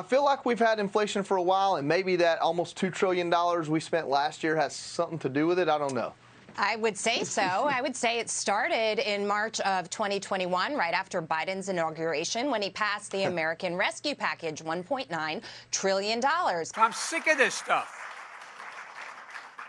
I feel like we've had inflation for a while, and maybe that almost $2 trillion we spent last year has something to do with it. I don't know. I would say so. I would say it started in March of 2021, right after Biden's inauguration, when he passed the American Rescue Package, $1.9 trillion. I'm sick of this stuff.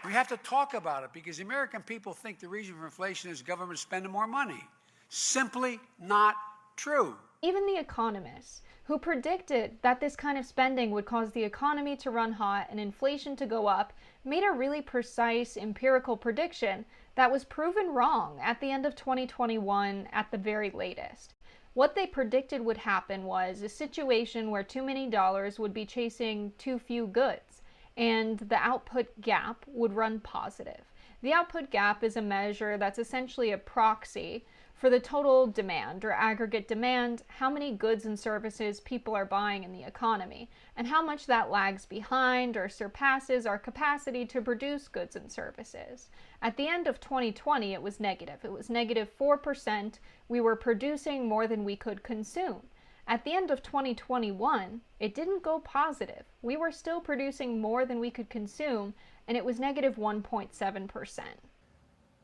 We have to talk about it because the American people think the reason for inflation is government spending more money. Simply not true. Even the economists who predicted that this kind of spending would cause the economy to run hot and inflation to go up made a really precise empirical prediction that was proven wrong at the end of 2021 at the very latest. What they predicted would happen was a situation where too many dollars would be chasing too few goods, and the output gap would run positive. The output gap is a measure that's essentially a proxy for the total demand or aggregate demand, how many goods and services people are buying in the economy, and how much that lags behind or surpasses our capacity to produce goods and services. At the end of 2020, it was negative. It was negative 4%. We were producing more than we could consume. At the end of 2021, it didn't go positive. We were still producing more than we could consume, and it was negative 1.7%.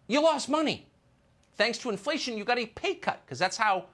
You lost money. Thanks to inflation, you got a pay cut, because that's how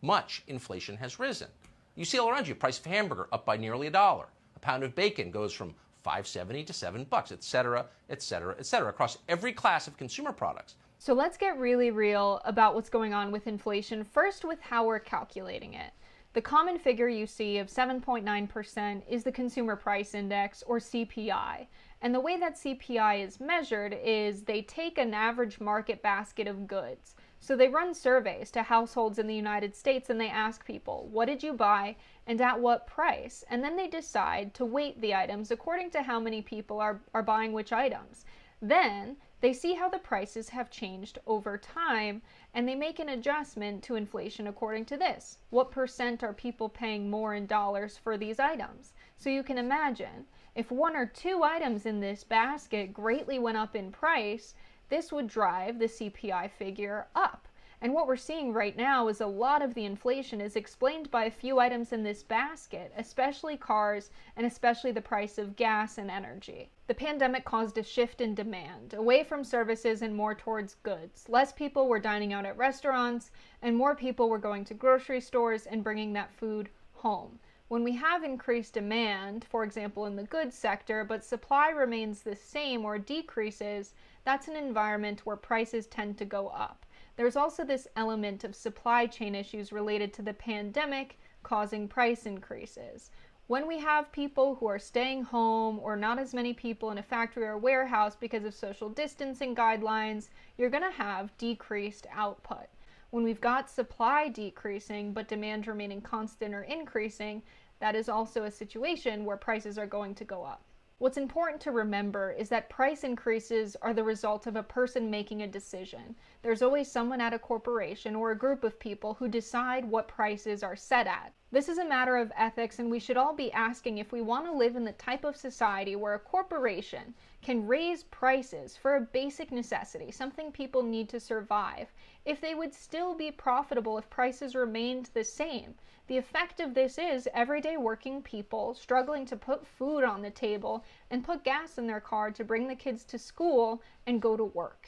much inflation has risen. You see all around you, price of hamburger up by nearly $1. A pound of bacon goes from $5.70 to $7, et cetera, et cetera, et cetera, across every class of consumer products. So let's get really real about what's going on with inflation, first with how we're calculating it. The common figure you see of 7.9% is the Consumer Price Index, or CPI. And the way that CPI is measured is they take an average market basket of goods. So they run surveys to households in the United States and they ask people, what did you buy and at what price? And then they decide to weight the items according to how many people are buying which items. Then they see how the prices have changed over time and they make an adjustment to inflation according to this. What percent are people paying more in dollars for these items? So you can imagine, if one or two items in this basket greatly went up in price, this would drive the CPI figure up. And what we're seeing right now is a lot of the inflation is explained by a few items in this basket, especially cars and especially the price of gas and energy. The pandemic caused a shift in demand, away from services and more towards goods. Less people were dining out at restaurants and more people were going to grocery stores and bringing that food home. When we have increased demand, for example in the goods sector, but supply remains the same or decreases, that's an environment where prices tend to go up. There's also this element of supply chain issues related to the pandemic causing price increases. When we have people who are staying home or not as many people in a factory or warehouse because of social distancing guidelines, you're going to have decreased output. When we've got supply decreasing but demand remaining constant or increasing, that is also a situation where prices are going to go up. What's important to remember is that price increases are the result of a person making a decision. There's always someone at a corporation or a group of people who decide what prices are set at. This is a matter of ethics, and we should all be asking if we want to live in the type of society where a corporation can raise prices for a basic necessity, something people need to survive, if they would still be profitable if prices remained the same. The effect of this is everyday working people struggling to put food on the table and put gas in their car to bring the kids to school and go to work.